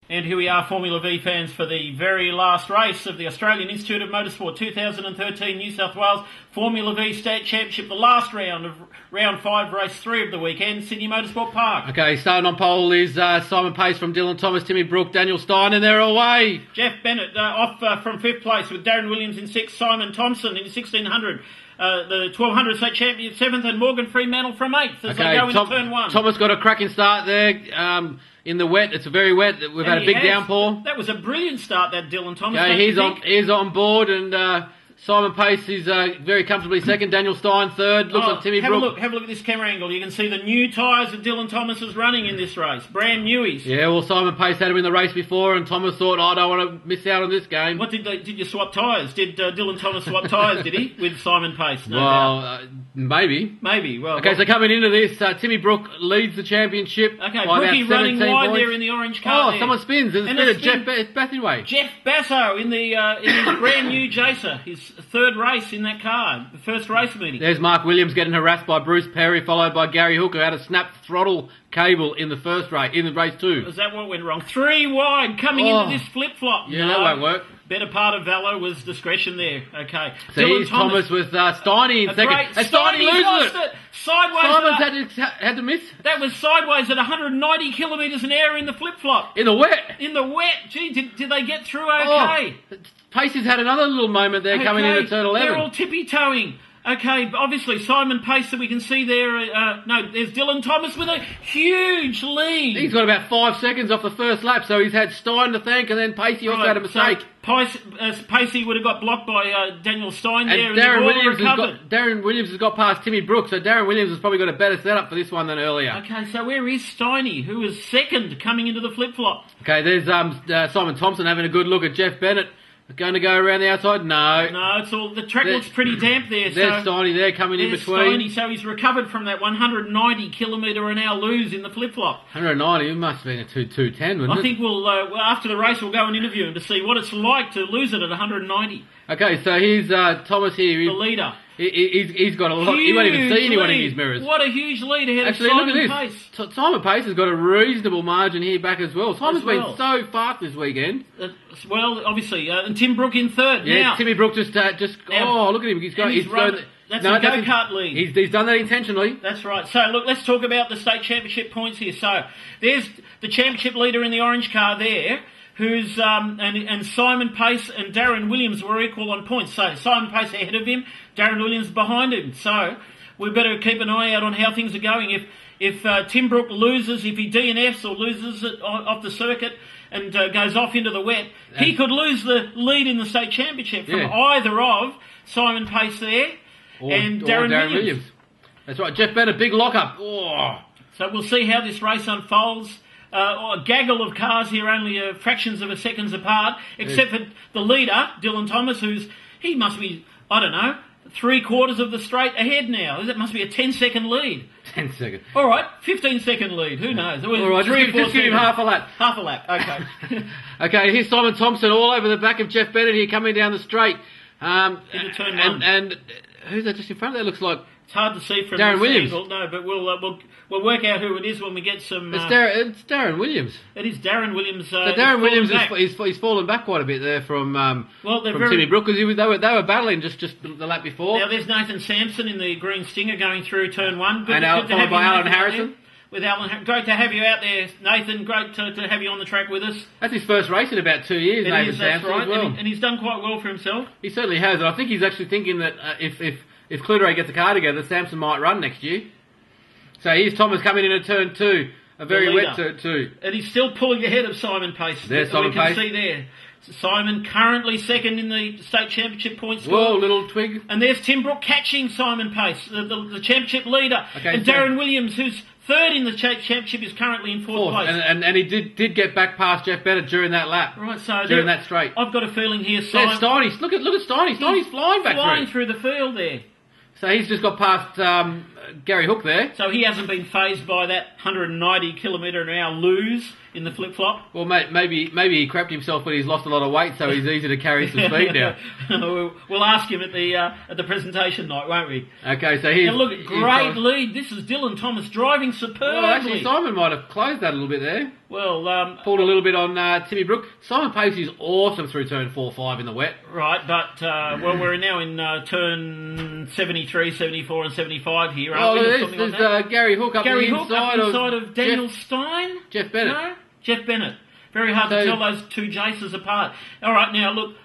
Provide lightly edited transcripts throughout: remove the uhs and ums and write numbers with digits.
And here we are, Formula V fans, for the very last race of the Australian Institute of Motorsport 2013 New South Wales Formula V State Championship, the last round of round 5, race 3 of the weekend, Sydney Motorsport Park. Okay, starting on pole is Simon Pace from Dylan Thomas, Timmy Brook, Daniel Stein, and they're away. Jeff Bennett off from 5th place with Darren Williams in 6th, Simon Thompson in 1600. The 1200 state champion 7th, and Morgan Fremantle from 8th as they go into turn 1. Thomas got a cracking start there in the wet. It's very wet. We've had a big downpour. That was a brilliant start, that Dylan Thomas. Okay, he's on board, and Simon Pace is very comfortably second. Daniel Stein third. Looks like Timmy Brook. Have a look at this camera angle. You can see the new tyres that Dylan Thomas is running in this race. Brand newies. Yeah, well, Simon Pace had him in the race before, and Thomas thought, I don't want to miss out on this game. What did you swap tyres? Did Dylan Thomas swap tyres, did he, with Simon Pace? No maybe. Maybe. Well, okay, so coming into this, Timmy Brook leads the championship. Okay, Brookie running wide points. There in the orange car. Oh, someone spins. There's a bit of Jeff Bathyway. Jeff Basso in his brand new Jacer, his third race in that car, the first race meeting. There's Mark Williams getting harassed by Bruce Perry, followed by Gary Hooker, who had a snapped throttle cable in the first race, in the race 2. Is that what went wrong? 3 wide coming into this flip-flop. Yeah, that won't work. Better part of Valo was discretion there. Okay. So here's Thomas with Steiny in second. And Steiny loses it. Sideways. Simon's had to miss. That was sideways at 190 kilometres an hour in the flip-flop. In the wet. In the wet. Gee, did they get through okay? Pace has had another little moment there coming into turn 11. They're all tippy-toeing. Okay, obviously Simon Pace that we can see there. No, there's Dylan Thomas with a huge lead. He's got about 5 seconds off the first lap, so he's had Stein to thank, and then Pacey also had a mistake. So Pacey would have got blocked by Daniel Stein there, and Darren Williams has got past Timmy Brook, so Darren Williams has probably got a better setup for this one than earlier. Okay, so where is Steiny, who was second coming into the flip-flop? Okay, there's Simon Thompson having a good look at Jeff Bennett. Going to go around the outside? No. No, it's all. The track looks pretty damp there. There's Steiny there coming in between. Steiny, so he's recovered from that 190 kilometre an hour lose in the flip-flop. 190? It must have been a 210, wouldn't it? I think we'll, after the race, we'll go and interview him to see what it's like to lose it at 190. Okay, so here's Thomas here. The leader. He's got a lot. He won't even see anyone in his mirrors. What a huge lead ahead of Simon Pace. Simon Pace has got a reasonable margin here back as well. Simon's been so fast this weekend. Well, obviously, and Tim Brook in third. Yeah, now, Timmy Brook just look at him. He's that's a go-kart lead. He's done that intentionally. That's right. So, look, let's talk about the state championship points here. So, there's the championship leader in the orange car there, who's and Simon Pace and Darren Williams were equal on points. So Simon Pace ahead of him, Darren Williams behind him. So we better keep an eye out on how things are going. If Tim Brook loses, if he DNFs or loses it off the circuit and goes off into the wet, he could lose the lead in the state championship from either of Simon Pace there and Darren Williams. That's right. Jeff Bennett, big lock-up. Oh. So we'll see how this race unfolds. A gaggle of cars here, only fractions of a seconds apart, except for the leader, Dylan Thomas, he must be, I don't know, 3/4 of the straight ahead now. That must be a 10-second lead. 10 seconds. All right, 15-second lead. Who knows? All right, just give him half a lap. Half a lap, okay. Okay, here's Simon Thompson all over the back of Jeff Bennett here, coming down the straight. Into turn 1. And who's that just in front of there? Looks like it's hard to see from Darren Williams. Angle. No, but we'll work out who it is when we get some. It's Darren Williams. It is Darren Williams. So Darren Williams he's fallen back quite a bit there from Timmy Brook, because they were battling just the lap before. Now there's Nathan Sampson in the green Stinger going through turn 1. Good followed by Alan Harrison. With Alan, great to have you out there, Nathan. Great to have you on the track with us. That's his first race in about 2 years, Nathan Sampson. Right. As well. And he's done quite well for himself. He certainly has, and I think he's actually thinking that if Cluedo gets a car together, Sampson might run next year. So here's Thomas coming in at turn 2, a very wet turn 2. And he's still pulling ahead of Simon Pace. There's Simon Pace. We can see there. Simon currently second in the state championship points score. Whoa, little twig. And there's Tim Brook catching Simon Pace, the championship leader. Okay, and Darren Williams, who's third in the championship, is currently in fourth place. And he did get back past Jeff Bennett during that lap. Right, so during that straight. I've got a feeling here, Simon. There's Steiny. Look at Steiny. Steiny's flying back through the field there. So he's just got past Gary Hook there. So he hasn't been phased by that 190 kilometre an hour lose in the flip-flop? Well, maybe he crapped himself, but he's lost a lot of weight, so he's easy to carry some speed now. We'll ask him at the presentation night, won't we? Okay, so here's... Now look, great lead. This is Dylan Thomas driving superbly. Well, actually, Simon might have closed that a little bit there. Well, pulled a little bit on Timmy Brook. Simon Pace is awesome through turn 4-5 in the wet. Right, but we're now in turn 73, 74 and 75 here, aren't we? There's Gary Hook up the inside of Daniel Stein? Jeff Bennett. No? Jeff Bennett. Very hard to tell those two Jaces apart. All right, now look,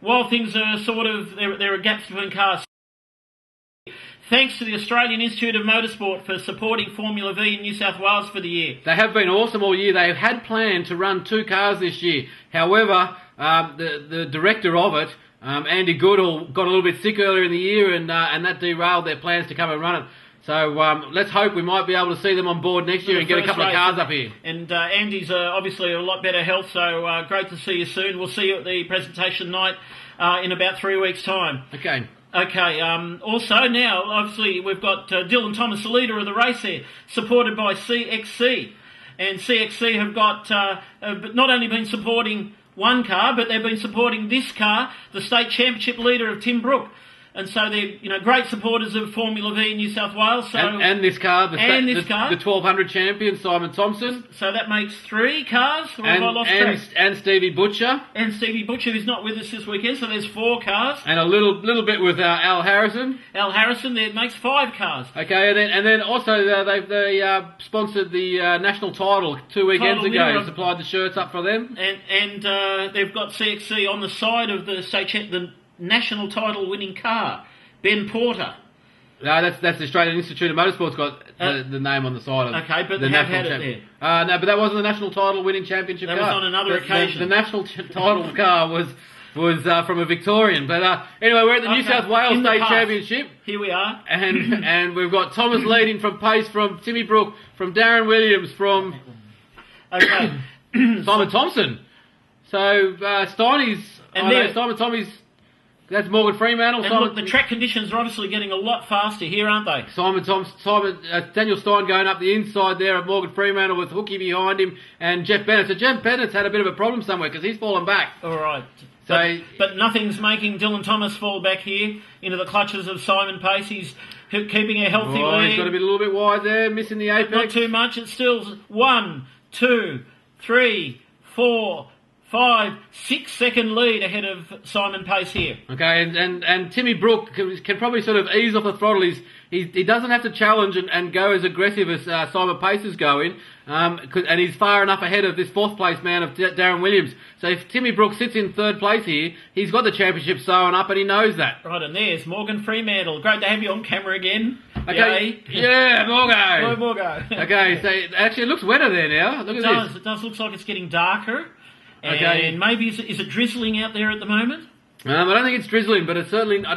while things are sort of, there are gaps between cars. Thanks to the Australian Institute of Motorsport for supporting Formula V in New South Wales for the year. They have been awesome all year. They had planned to run 2 cars this year. However, the director of it, Andy Goodall, got a little bit sick earlier in the year, and that derailed their plans to come and run it. So let's hope we might be able to see them on board next year and get a couple of cars up here. And Andy's obviously a lot better health, so great to see you soon. We'll see you at the presentation night in about 3 weeks' time. Okay. Okay, also now, obviously, we've got Dylan Thomas, the leader of the race here, supported by CXC. And CXC have got not only been supporting one car, but they've been supporting this car, the state championship leader of Tim Brook. And so they're great supporters of Formula V in New South Wales. So and this car, the 1200 champion, Simon Thompson. So that makes 3 cars. And Stevie Butcher. And Stevie Butcher, who's not with us this weekend, so there's 4 cars. And a little bit with Al Harrison. Al Harrison, that makes 5 cars. Okay, and then also they sponsored the national title 2 weekends ago. Supplied the shirts up for them. And they've got CXC on the side of the the national title winning car, Ben Porter. No, that's the Australian Institute of Motorsport's got the name on the side of it. Okay, but they have had it there. No, but that wasn't the national title winning championship car. That was on another occasion. The national title car was from a Victorian. But anyway, we're at the New South Wales State Championship. Here we are. And we've got Thomas leading from Pace, from Timmy Brook, from Darren Williams, from Simon Thompson. So Simon Tommy's... That's Morgan Fremantle. And look, the track conditions are obviously getting a lot faster here, aren't they? Daniel Stein going up the inside there of Morgan Fremantle with Hookie behind him, and Jeff Bennett. So Jeff Bennett's had a bit of a problem somewhere because he's fallen back. All right. But nothing's making Dylan Thomas fall back here into the clutches of Simon Pace. He's keeping a healthy lead. He's got to be a little bit wide there, missing the apex. Not too much. It's still 1, 2, 3, 4, 5, 6 second lead ahead of Simon Pace here. Okay, and Timmy Brook can probably sort of ease off the throttle. He doesn't have to challenge and go as aggressive as Simon Pace is going, and he's far enough ahead of this 4th place man of Darren Williams. So if Timmy Brook sits in 3rd place here, he's got the championship sewn up and he knows that. Right, and there's Morgan Fremantle. Great to have you on camera again. Okay. Yeah, Morgo. Morgo. Okay, so actually it looks wetter there now. Look at this. It does. Looks like it's getting darker. Okay. And maybe is it drizzling out there at the moment? I don't think it's drizzling, but it's certainly. I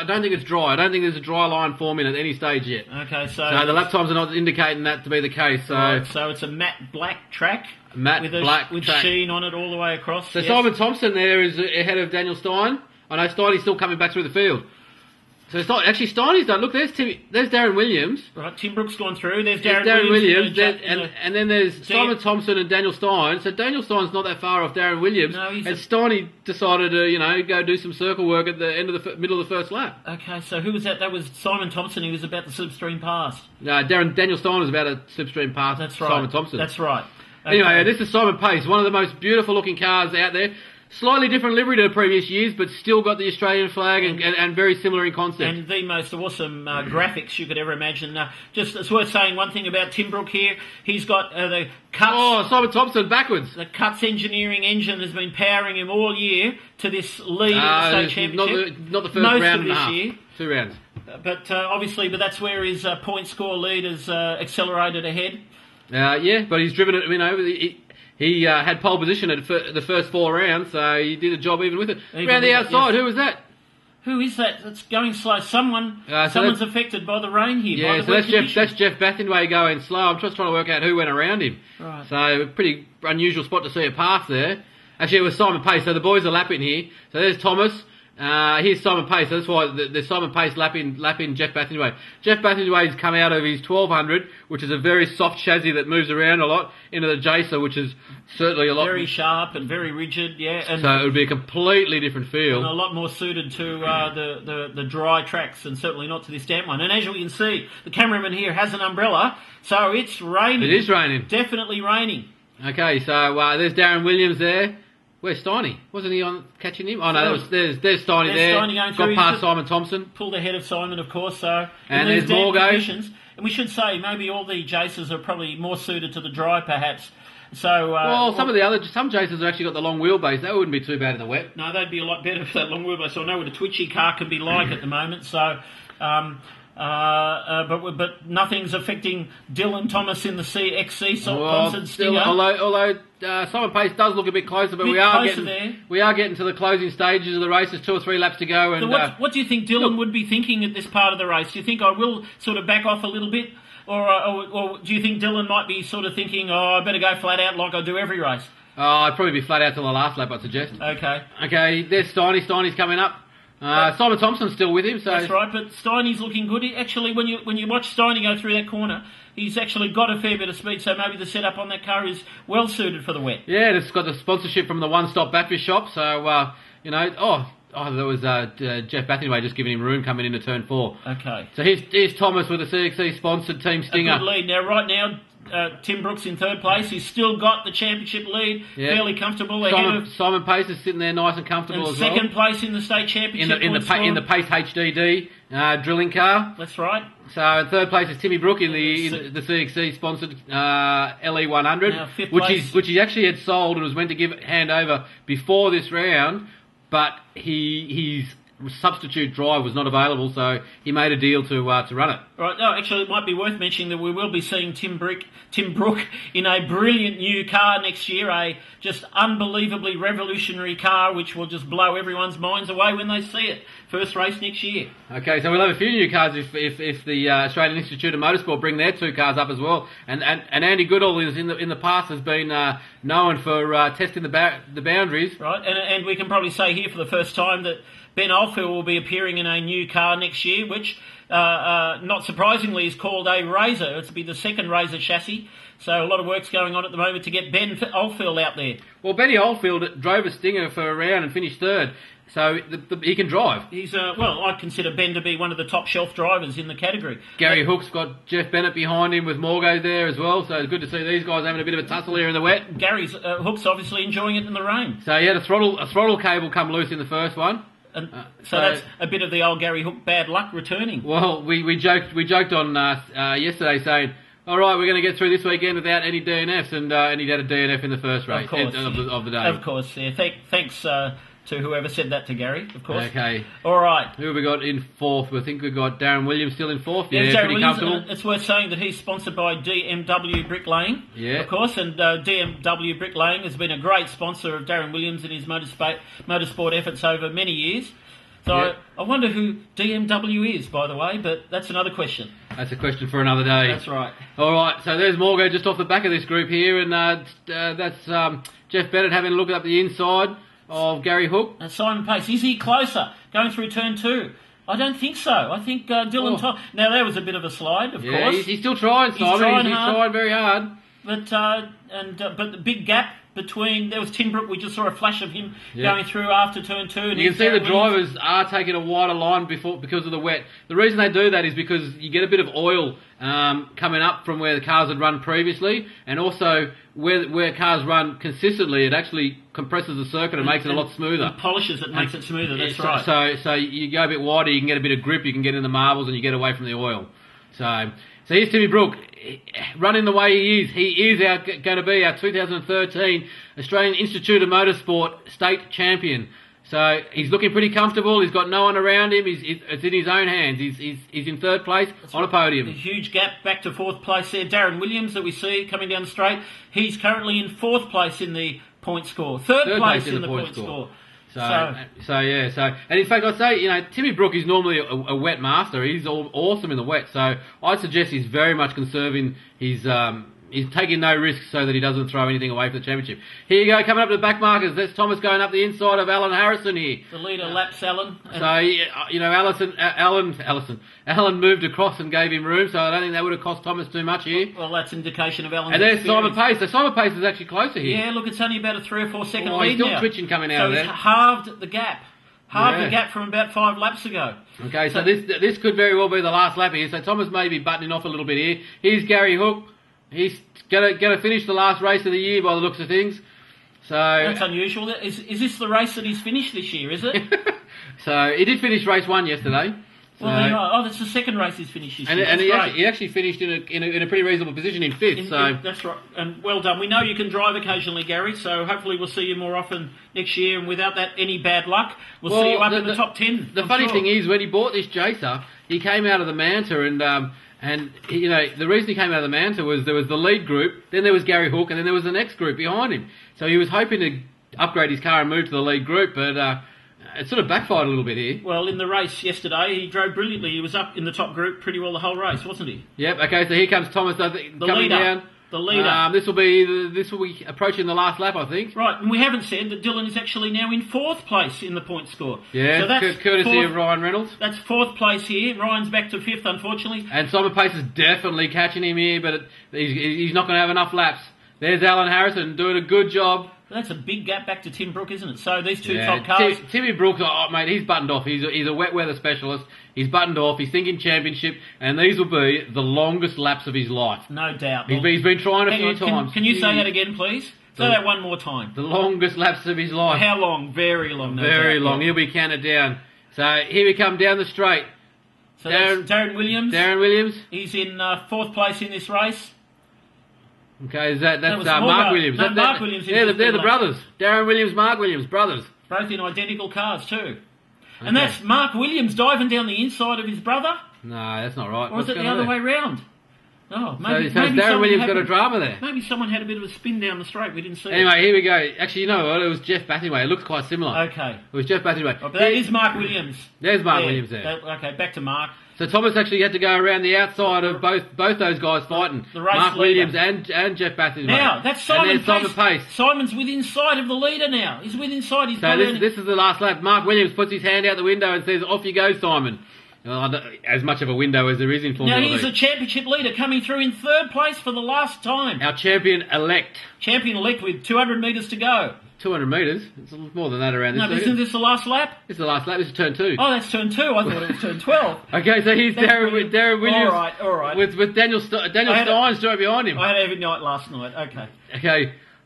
don't think it's dry. I don't think there's a dry line forming at any stage yet. Okay, so the lap times are not indicating that to be the case. So, right, so it's a matte black track. With sheen on it all the way across. So yes. Simon Thompson there is ahead of Daniel Stein. I know Steiny's still coming back through the field. So Steiny's done. Look, there's Darren Williams. Right, Tim Brook's gone through. There's Darren Williams. And then there's Simon Thompson and Daniel Stein. So Daniel Stein's not that far off Darren Williams. No, and Steiny decided to, go do some circle work at the end of the middle of the first lap. Okay, so who was that? That was Simon Thompson. He was about the slipstream pass. Daniel Stein was about a slipstream pass. That's right. Simon Thompson. That's right. Okay. Anyway, this is Simon Pace, one of the most beautiful looking cars out there. Slightly different livery to the previous years, but still got the Australian flag and very similar in concept. And the most awesome graphics you could ever imagine. Just it's worth saying one thing about Tim Brook here. He's got the Cuts. Oh, Simon Thompson backwards. The Cuts engineering engine has been powering him all year to this lead at the state championship. Not the first round of this year. 2 rounds. But obviously, that's where his point score lead has accelerated ahead. But he's driven it. He had pole position at the first 4 rounds, so he did a job even with it. Around the outside, yes. Who was that? Who is that? That's going slow. Someone's affected by the rain here. Yeah, so that's Jeff Bathingway going slow. I'm just trying to work out who went around him. Right. So a pretty unusual spot to see a pass there. Actually, it was Simon Pace, so the boys are lapping here. So there's Thomas. Here's Simon Pace. That's why there's Simon Pace lapping Jeff Bathingway. Jeff Bathingway's come out of his 1200, which is a very soft chassis that moves around a lot, into the Jacer, which is certainly a lot very sharp and very rigid. Yeah, and so it would be a completely different feel, and a lot more suited to the dry tracks, and certainly not to this damp one. And as we can see, the cameraman here has an umbrella, so it's raining. It is raining. Definitely raining. Okay, so there's Darren Williams there. Where's Steiny? Wasn't he on catching him? Oh no, there's Steiny there. Steiny going through. Got past Simon Thompson. Pulled ahead of Simon, of course. So and there's Morgo. And we should say maybe all the Jacers are probably more suited to the dry, perhaps. So some Jacers have actually got the long wheelbase. That wouldn't be too bad in the wet. No, they'd be a lot better for that long wheelbase. So I know what a twitchy car can be like at the moment. So. But nothing's affecting Dylan Thomas in the CXC sponsored Stinger. Although Simon Pace does look a bit closer, but we are getting to the closing stages of the race. There's 2 or 3 laps to go. And so what do you think Dylan would be thinking at this part of the race? Do you think I will sort of back off a little bit, or do you think Dylan might be sort of thinking, I better go flat out like I do every race? I'd probably be flat out till the last lap, I'd suggest. Okay. There's Steiny. Steiny's coming up. Simon Thompson's still with him, so that's right. But Steiny's looking good. Actually, when you watch Steiny go through that corner, he's actually got a fair bit of speed. So maybe the setup on that car is well suited for the wet. Yeah, it's got the sponsorship from the One Stop Battery Shop. So there was Jeff Bathingway just giving him room coming into turn 4. Okay. So here's Thomas with the CXC sponsored Team Stinger. A good lead now. Right now, Tim Brooks in 3rd place. He's still got the championship lead, fairly comfortable. Simon Pace is sitting there nice and comfortable as well. Second place in the state championship in the Pace HDD drilling car. That's right. So in 3rd place is Timmy Brook in the CXC sponsored LE 100, now, which he actually had sold and was meant to hand over before this round, but his substitute drive was not available, so he made a deal to run it. Right. No, actually, it might be worth mentioning that we will be seeing Tim Brook in a brilliant new car next year, a just unbelievably revolutionary car, which will just blow everyone's minds away when they see it. First race next year. Okay, so we'll have a few new cars if the Australian Institute of Motorsport bring their 2 cars up as well. And Andy Goodall is in the past has been known for testing the boundaries. Right, and we can probably say here for the first time that Ben Oldfield will be appearing in a new car next year, which, not surprisingly, is called a Razor. It's to be the second Razor chassis. So a lot of work's going on at the moment to get Ben Oldfield out there. Well, Benny Oldfield drove a Stinger for a round and finished 3rd. So he can drive. He's I consider Ben to be one of the top shelf drivers in the category. Gary Hook's got Jeff Bennett behind him with Morgo there as well. So it's good to see these guys having a bit of a tussle here in the wet. Gary's Hook's obviously enjoying it in the rain. So he had a throttle cable come loose in the first one. And so that's a bit of the old Gary Hook bad luck returning. Well, we joked on yesterday saying, all right, we're going to get through this weekend without any DNFs, and he had a DNF in the first race of the day. Of course, yeah. Thanks to whoever said that to Gary, of course. Okay. All right. Who have we got in 4th? I think we've got Darren Williams still in 4th. Yeah, pretty Williams, comfortable. It's worth saying that he's sponsored by DMW Bricklaying, of course, and DMW Bricklaying has been a great sponsor of Darren Williams in his motorsport efforts over many years. So I wonder who DMW is, by the way, but that's another question. That's a question for another day. That's right. All right, so there's Morgo just off the back of this group here, and that's Jeff Bennett having a look up the inside of Gary Hook. And Simon Pace, is he closer going through turn 2? I don't think so. I think Dylan Thomas... Now, there was a bit of a slide, of course. He's still trying, Simon. He's trying very hard. But the big gap between... There was Tim Brook. We just saw a flash of him going through after turn 2. And you can see the drivers are taking a wider line because of the wet. The reason they do that is because you get a bit of oil coming up from where the cars had run previously, and also where cars run consistently, it actually compresses the circuit and makes it a lot smoother. And polishes it, makes it smoother, that's right. So you go a bit wider, you can get a bit of grip, you can get in the marbles, and you get away from the oil. So here's Timmy Brook, running the way he is. He is going to be our 2013 Australian Institute of Motorsport state champion. So he's looking pretty comfortable. He's got no one around him. It's in his own hands. He's in 3rd place on a podium. A huge gap back to 4th place there. Darren Williams that we see coming down the straight. He's currently in 4th place in the point score. Third place in the point score. And in fact, I'd say, Timmy Brook is normally a wet master. He's awesome in the wet. So I'd suggest he's very much conserving his he's taking no risks so that he doesn't throw anything away for the championship. Here you go, coming up to the back markers. There's Thomas going up the inside of Alan Harrison here. The leader laps Alan. So, you know, Alan moved across and gave him room, so I don't think that would have cost Thomas too much here. Well, that's indication of Alan's And there's experience. Simon Pace. So Simon Pace is actually closer here. Yeah, look, it's only about a 3 or 4 second lead He's still now. twitching coming out so of there. he's halved the gap. Halved Yeah. the gap from about 5 laps ago. Okay, so this could very well be the last lap here. So Thomas may be buttoning off a little bit here. Here's Gary Hook. He's gonna finish the last race of the year by the looks of things. So That's unusual. Is this the race that he's finished this year, is it? so he did finish race 1 yesterday. So, Well, that's the second race he's finished this year. and That's he actually finished in a pretty reasonable position in 5th. That's right, and well done. We know you can drive occasionally, Gary, so hopefully we'll see you more often next year, and without that any bad luck, we'll see you up in the top 10. The funny thing is, when he bought this Jacer, he came out of the Manta, and you know, the reason he came out of the Manta was there was the lead group, then there was Gary Hook, and then there was the next group behind him. So he was hoping to upgrade his car and move to the lead group, but it sort of backfired a little bit here. Well, in the race yesterday, he drove brilliantly. He was up in the top group pretty well the whole race, wasn't he? Yep. Okay. So here comes Thomas coming down. The leader. This will be approaching the last lap, I think. Right, and we haven't said that Dylan is actually now in 4th place in the point score. Yeah. So that's courtesy of Ryan Reynolds. That's 4th place here. Ryan's back to 5th, unfortunately. And Simon Pace is definitely catching him here, but he's not going to have enough laps. There's Alan Harrison doing a good job. That's a big gap back to Tim Brook, isn't it? So these two top cars. Timmy Brooks, mate, he's buttoned off. He's a wet weather specialist. He's buttoned off. He's thinking championship, and these will be the longest laps of his life. No doubt. He's been trying a few times. Can you say that again, please? Say that one more time. The longest laps of his life. How long? Very long. No Very doubt. long. He'll be counted down. So here we come down the straight. So that's Darren Williams. Darren Williams. He's in 4th place in this race. Okay, that's was Mark Williams. No, Mark Williams. They're the brothers. Darren Williams, Mark Williams, brothers. Both in identical cars too. And that's Mark Williams diving down the inside of his brother? No, that's not right. Or is it the other way round? Oh, maybe so Darren Williams got a drama there. Maybe someone had a bit of a spin down the straight. We didn't see Anyway, here we go. Actually, you know what? It was Jeff Battingway. It looks quite similar. Okay. It was Jeff Battingway. Oh, but that is Mark Williams. There's Mark Williams there. Okay, back to Mark. So Thomas actually had to go around the outside of both those guys fighting. The race Mark leader. Williams and Jeff Battingway. Now, that's Simon Pace. Simon's within sight of the leader now. He's within sight. He's so this is the last lap. Mark Williams puts his hand out the window and says, "Off you go, Simon." Well, as much of a window as there is in Formula Now he's the championship leader coming through in 3rd place for the last time. Our champion-elect. Champion-elect with 200 metres to go. 200 metres? It's more than that around this. No, isn't this the last lap? This is the last lap. This is turn 2. Oh, that's turn 2. I thought it was turn 12. Okay, so here's Darren Williams. All right. With Daniel Stein's straight behind him. I had a heavy night last night.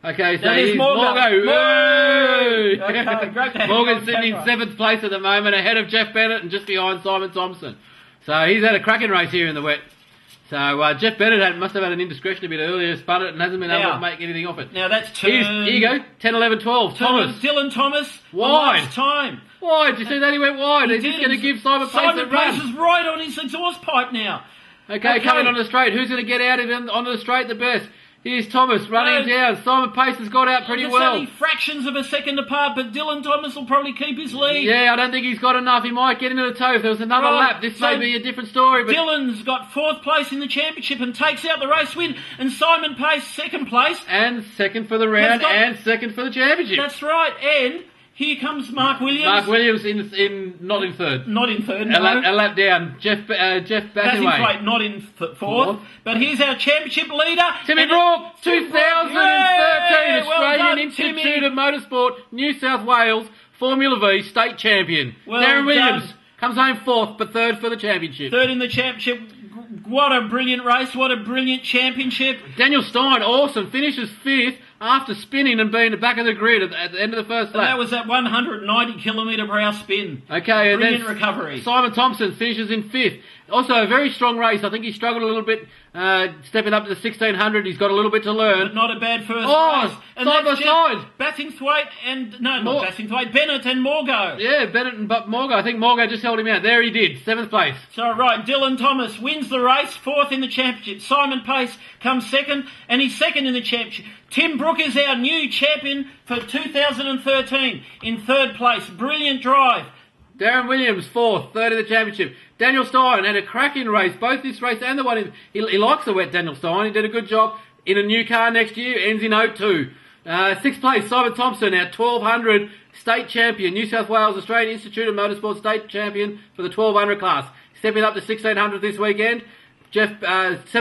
Okay, so now he's Morgan. Whoa! Okay, great to have Morgan's you on sitting in camera. 7th place at the moment, ahead of Jeff Bennett and just behind Simon Thompson. So he's had a cracking race here in the wet. So Jeff Bennett must have had an indiscretion a bit earlier, spun it and hasn't been able to make anything off it. Now that's turn... Here you go, 10, 11, 12, Thomas. Dylan Thomas. Wide. Last time. Wide, did you see that? He went wide. He's just going to give Simon Pace a run. Simon Pace is right on his exhaust pipe now. Okay, coming on the straight. Who's going to get out of him onto the straight the best? Here's Thomas running down. Simon Pace has got out pretty well. Only fractions of a second apart, but Dylan Thomas will probably keep his lead. Yeah, I don't think he's got enough. He might get into the toe. If there was another lap, this may be a different story. But Dylan's got 4th place in the championship and takes out the race win, and Simon Pace 2nd place. And 2nd for the round, and 2nd for the championship. That's right, and here comes Mark Williams. Mark Williams not in 3rd. Not in 3rd, no. A lap down. Jeff Battingway. Not in 4th. But here's our championship leader. Timmy Brook, 2013 Australian Institute Institute of Motorsport, New South Wales, Formula V state champion. Well Darren Williams done. comes home 4th, but 3rd for the championship. 3rd in the championship. What a brilliant race. What a brilliant championship. Daniel Stein, awesome, finishes 5th after spinning and being the back of the grid at the end of the first lap. That was that 190 kilometre per hour spin. Okay, and brilliant then recovery. Simon Thompson finishes in 5th. Also, a very strong race. I think he struggled a little bit stepping up to the 1600. He's got a little bit to learn. But not a bad first race. And side by side. Bathingthwaite and... No, not Bathingthwaite. Bennett and Morgo. Yeah, Bennett and Morgo. I think Morgo just held him out. There he did. 7th place. So, right, Dylan Thomas wins the race. 4th in the championship. Simon Pace comes 2nd, and he's 2nd in the championship. Tim Brook is our new champion for 2013 in 3rd place. Brilliant drive. Darren Williams, 4th, 3rd in the championship. Daniel Stein had a cracking race, both this race and the one he likes the wet Daniel Stein. He did a good job. in a new car next year, ends in 02. Sixth place, Simon Thompson, our 1200 state champion, New South Wales Australian Institute of Motorsport state champion for the 1200 class. Stepping up to 1600 this weekend. Jeff,